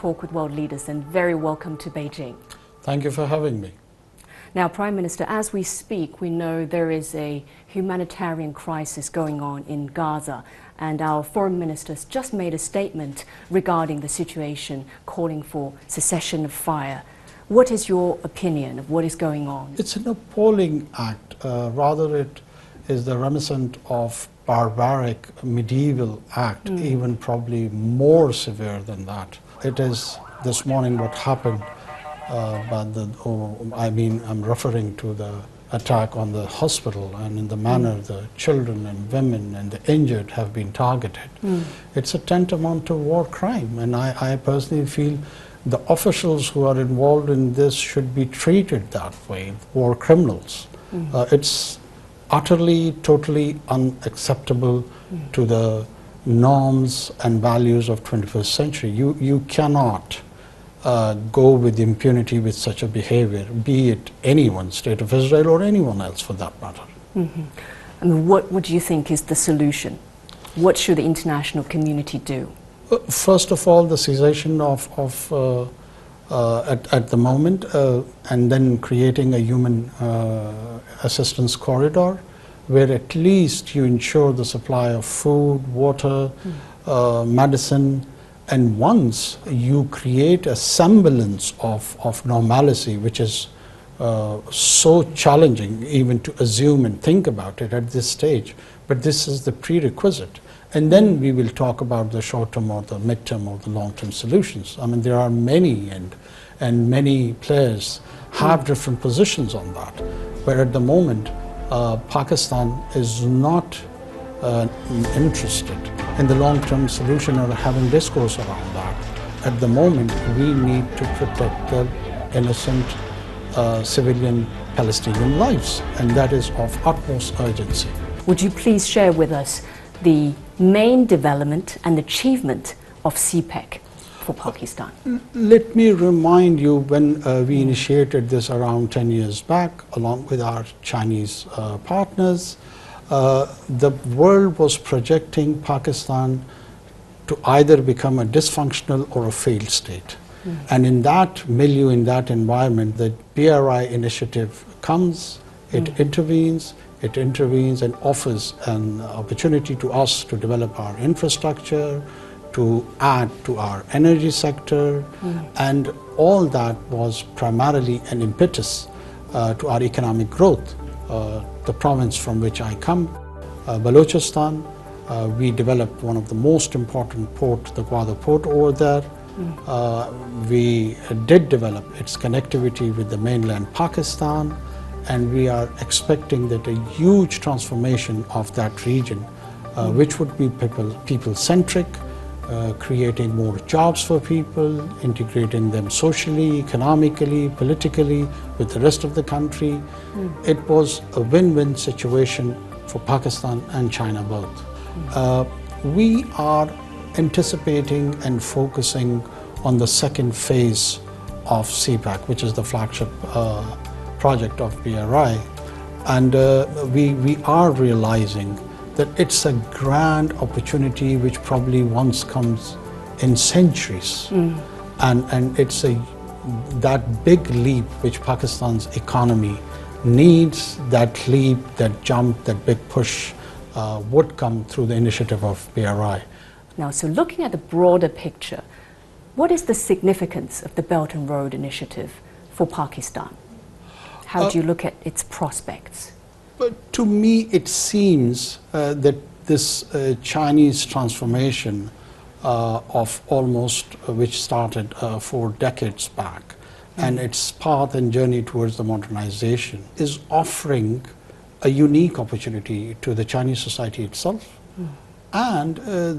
Talk with World Leaders, and very welcome to Beijing. Thank you for having me. Now, Prime Minister, as we speak, we know there is a humanitarian crisis going on in Gaza, and our foreign ministers just made a statement regarding the situation, calling for cessation of fire. What is your opinion of what is going on? It's an appalling act. Rather, it is the reminiscent of barbaric medieval act, even probably more severe than that. It is this morning what happened, I'm referring to the attack on the hospital and in the manner the children and women and the injured have been targeted. It's a tantamount to war crime, and I personally feel the officials who are involved in this should be treated that way, war criminals. It's utterly, totally unacceptable to the norms and values of 21st century. You cannot go with impunity with such a behavior, be it anyone, State of Israel or anyone else for that matter. I mean, what would you think is the solution? What should the international community do? First of all, the cessation at the moment, and then creating a human assistance corridor where at least you ensure the supply of food, water, medicine, and once you create a semblance of normalcy, which is so challenging even to assume and think about it at this stage, but this is the prerequisite. And then we will talk about the short-term or the mid-term or the long-term solutions. I mean, there are many, and many players have different positions on that. But at the moment, Pakistan is not interested in the long-term solution or having discourse around that. At the moment, we need to protect the innocent civilian Palestinian lives, and that is of utmost urgency. Would you please share with us the main development and achievement of CPEC for Pakistan? Let me remind you, when we initiated this around 10 years back, along with our Chinese partners, the world was projecting Pakistan to either become a dysfunctional or a failed state. And in that milieu, in that environment, the BRI initiative comes, it intervenes and offers an opportunity to us to develop our infrastructure, to add to our energy sector, and all that was primarily an impetus to our economic growth. The province from which I come, Balochistan, we developed one of the most important ports, the Gaza port over there. We did develop its connectivity with the mainland Pakistan, and we are expecting that a huge transformation of that region, which would be people-centric, creating more jobs for people, integrating them socially, economically, politically with the rest of the country. It was a win-win situation for Pakistan and China both. We are anticipating and focusing on the second phase of CPEC, which is the flagship project of BRI, and we are realizing that it's a grand opportunity which probably once comes in centuries, and it's that big leap which Pakistan's economy needs. That leap, that jump, that big push would come through the initiative of BRI. Now, so looking at the broader picture, what is the significance of the Belt and Road Initiative for Pakistan? How do you look at its prospects? But to me, it seems that this Chinese transformation of almost, which started 4 decades back, and its path and journey towards the modernization is offering a unique opportunity to the Chinese society itself and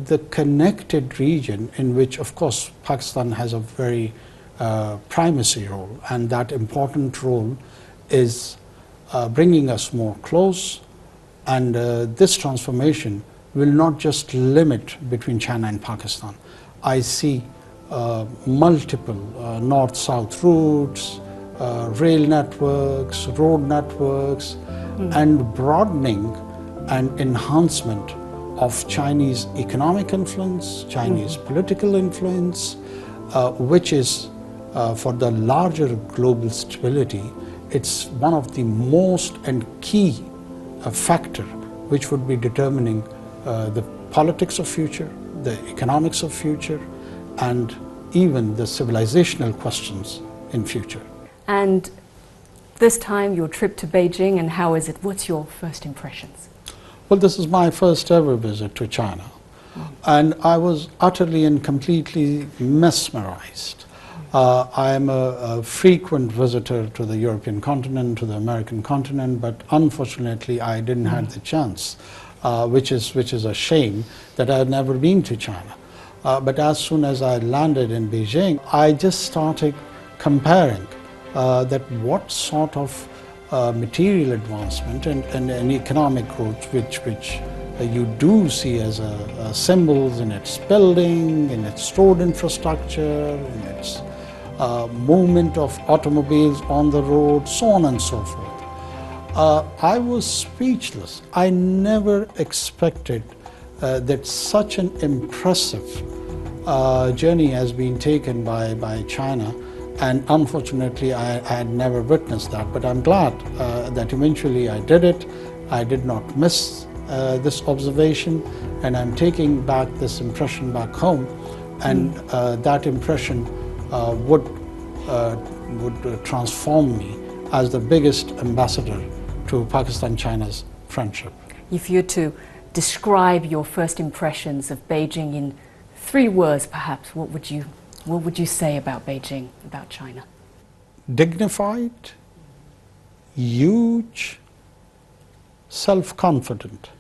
the connected region in which, of course, Pakistan has a very primacy role, and that important role is bringing us more close, and this transformation will not just limit between China and Pakistan. I see multiple north-south routes, rail networks, road networks, and broadening and enhancement of Chinese economic influence, Chinese political influence, which is for the larger global stability, it's one of the most and key factor which would be determining the politics of future, the economics of future, and even the civilizational questions in future. And this time, your trip to Beijing, and how is it? What's your first impressions? Well, this is my first ever visit to China, and I was utterly and completely mesmerized. I am a frequent visitor to the European continent, to the American continent, but unfortunately I didn't have the chance, which is a shame that I had never been to China. But as soon as I landed in Beijing, I just started comparing that what sort of material advancement and economic growth which you do see as symbols in its building, in its road infrastructure, in its movement of automobiles on the road, so on and so forth. I was speechless. I never expected that such an impressive journey has been taken by China, and unfortunately I had never witnessed that, but I'm glad that eventually I did it. I did not miss this observation, and I'm taking back this impression back home, and that impression would transform me as the biggest ambassador to Pakistan-China's friendship. If you were to describe your first impressions of Beijing in 3 words, perhaps, what would you say about Beijing, about China? Dignified, huge, self-confident.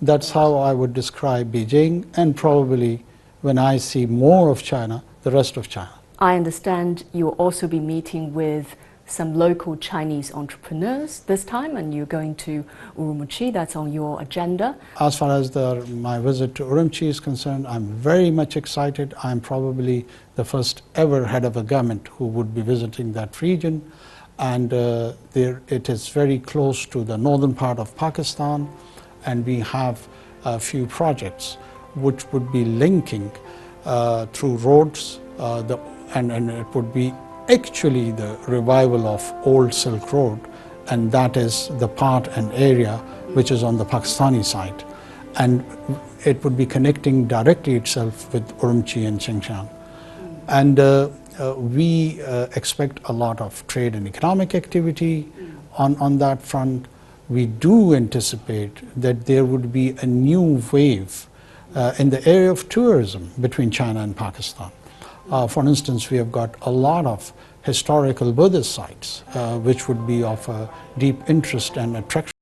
That's how I would describe Beijing, and probably when I see more of China, the rest of China. I understand you'll also be meeting with some local Chinese entrepreneurs this time, and you're going to Urumqi. That's on your agenda. As far as my visit to Urumqi is concerned, I'm very much excited. I'm probably the first ever head of a government who would be visiting that region, and it is very close to the northern part of Pakistan, and we have a few projects which would be linking through roads, and it would be actually the revival of old Silk Road, and that is the part and area which is on the Pakistani side, and it would be connecting directly itself with Urumqi and Xinjiang. And we expect a lot of trade and economic activity on that front. We do anticipate that there would be a new wave in the area of tourism between China and Pakistan. For instance, we have got a lot of historical Buddhist sites which would be of deep interest and attraction.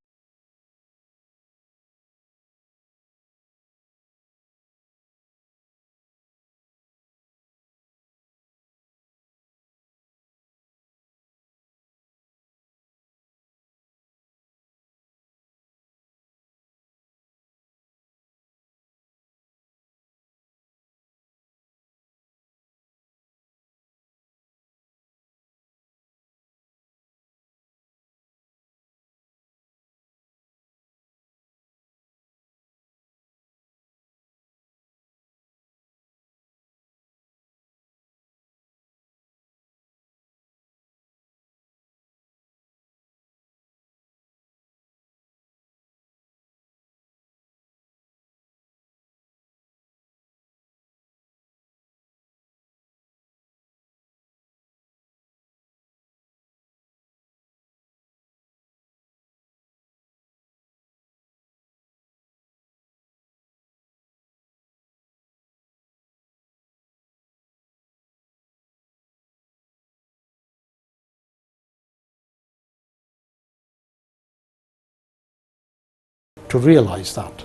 To realize that.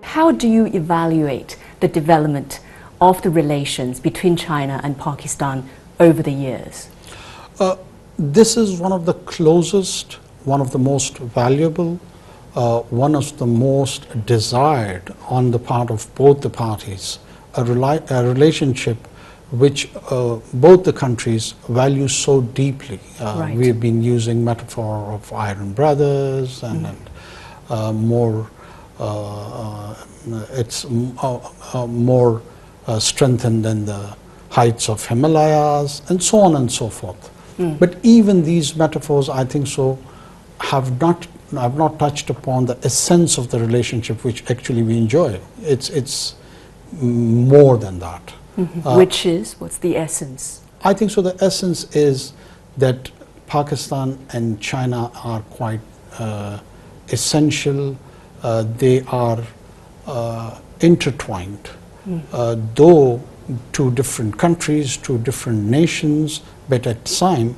How do you evaluate the development of the relations between China and Pakistan over the years? This is one of the closest, one of the most valuable, one of the most desired on the part of both the parties, a relationship which both the countries value so deeply. Right. We have been using metaphor of iron brothers, and it's more strengthened than the heights of Himalayas, and so on and so forth. But even these metaphors, I think so, have not touched upon the essence of the relationship which actually we enjoy. It's more than that. Which is, what's the essence? I think so. The essence is that Pakistan and China are quite essential. They are intertwined, though two different countries, two different nations, but at time,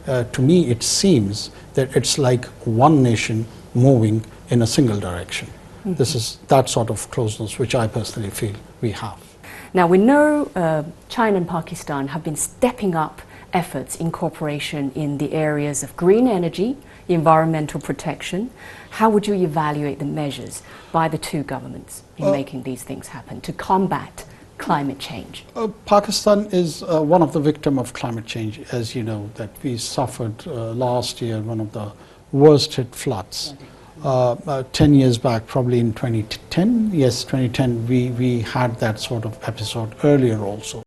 to me it seems that it's like one nation moving in a single direction. This is that sort of closeness which I personally feel we have. Now we know China and Pakistan have been stepping up efforts in cooperation in the areas of green energy, environmental protection. How would you evaluate the measures by the two governments in making these things happen to combat climate change? Pakistan is one of the victims of climate change, as you know, that we suffered last year one of the worst hit floods. 10 years back, probably in 2010, yes, 2010, we had that sort of episode earlier also.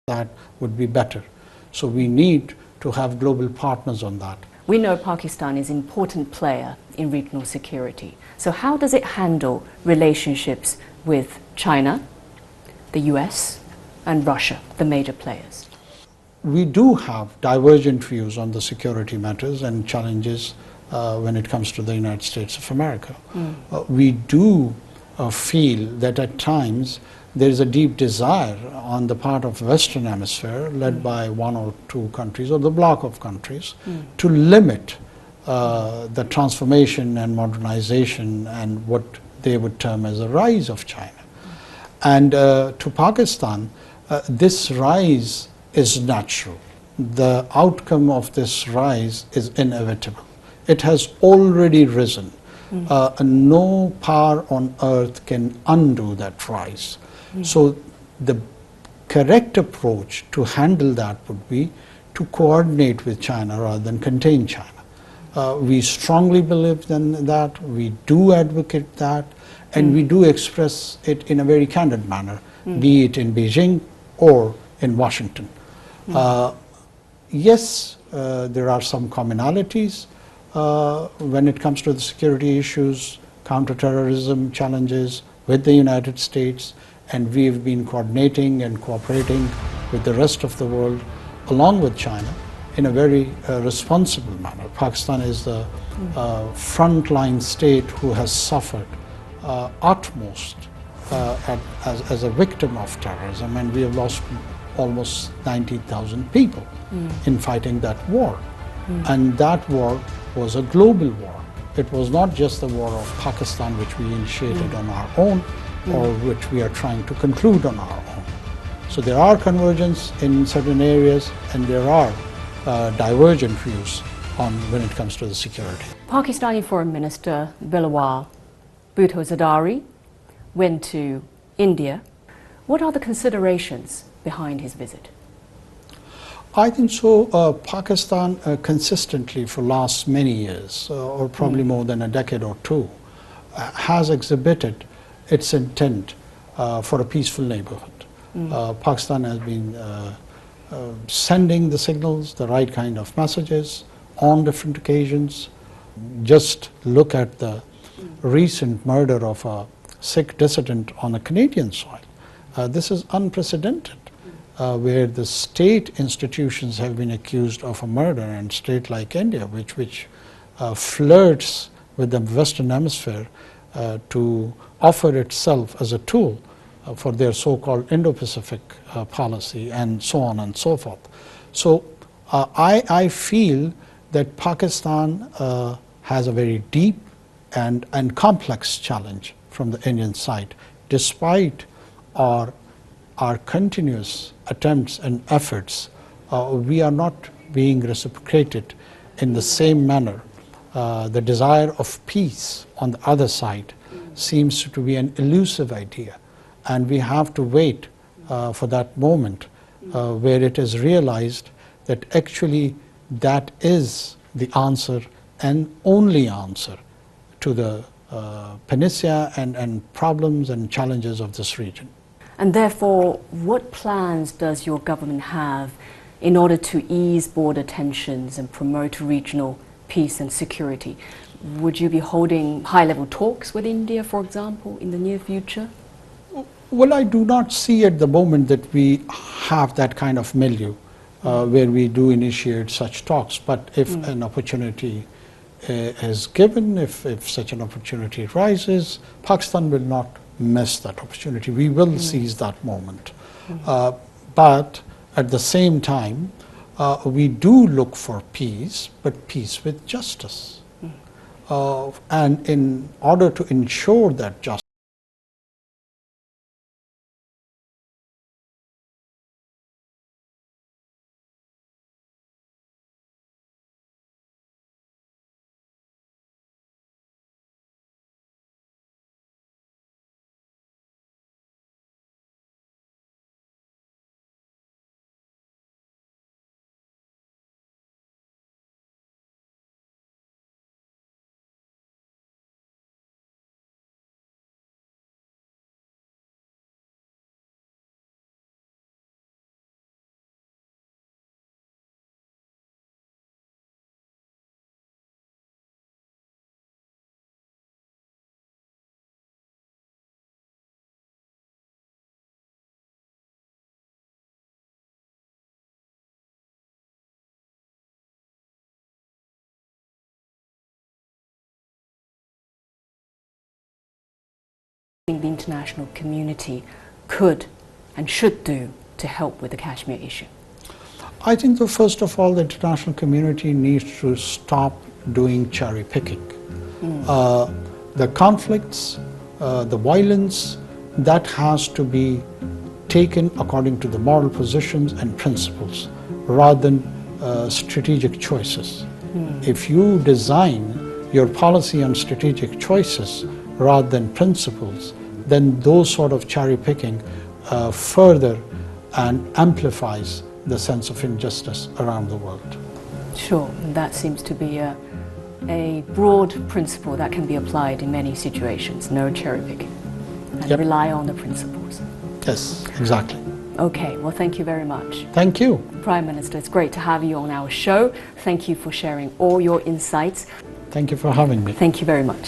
That would be better. So we need to have global partners on that. We know Pakistan is an important player in regional security. So how does it handle relationships with China, the US, and Russia, the major players? We do have divergent views on the security matters and challenges when it comes to the United States of America. We do feel that at times there is a deep desire on the part of Western Hemisphere, led by one or two countries or the bloc of countries, to limit the transformation and modernization and what they would term as a rise of China. And to Pakistan, this rise is natural. The outcome of this rise is inevitable. It has already risen. No power on earth can undo that rise. So the correct approach to handle that would be to coordinate with China rather than contain China. We strongly believe in that, we do advocate that, and we do express it in a very candid manner, be it in Beijing or in Washington. Yes, there are some commonalities when it comes to the security issues, counterterrorism challenges with the United States, and we've been coordinating and cooperating with the rest of the world along with China in a very responsible manner. Pakistan is the frontline state who has suffered utmost as a victim of terrorism, and we have lost almost 90,000 people in fighting that war. And that war was a global war. It was not just the war of Pakistan, which we initiated on our own, or which we are trying to conclude on our own. So there are convergence in certain areas, and there are divergent views on when it comes to the security. Pakistani Foreign Minister Bilawal Bhutto Zardari went to India. What are the considerations behind his visit? I think so. Pakistan consistently for last many years, or probably more than a decade or two, has exhibited its intent for a peaceful neighborhood. Pakistan has been sending the signals, the right kind of messages on different occasions. Just look at the recent murder of a Sikh dissident on a Canadian soil. This is unprecedented, where the state institutions have been accused of a murder, and state like India, which flirts with the Western Hemisphere to offer itself as a tool for their so-called Indo-Pacific policy, and so on and so forth. So I feel that Pakistan has a very deep and complex challenge from the Indian side, despite our continuous attempts and efforts. We are not being reciprocated in the same manner. The desire of peace on the other side seems to be an elusive idea, and we have to wait for that moment where it is realized that actually that is the answer and only answer to the peninsula and problems and challenges of this region. And therefore, what plans does your government have in order to ease border tensions and promote regional peace and security? Would you be holding high-level talks with India, for example, in the near future? Well, I do not see at the moment that we have that kind of milieu where we do initiate such talks. But if an opportunity is given, if such an opportunity arises, Pakistan will not miss that opportunity. We will seize that moment. But at the same time, we do look for peace, but peace with justice. And in order to ensure that justice, The international community could and should do to help with the Kashmir issue? I think that first of all, the international community needs to stop doing cherry picking. The conflicts, the violence, that has to be taken according to the moral positions and principles rather than strategic choices. If you design your policy on strategic choices rather than principles, then those sort of cherry picking further and amplifies the sense of injustice around the world. Sure, and that seems to be a broad principle that can be applied in many situations. No cherry picking, and rely on the principles. Yes, exactly. Okay, well, thank you very much. Thank you. Prime Minister, it's great to have you on our show. Thank you for sharing all your insights. Thank you for having me. Thank you very much.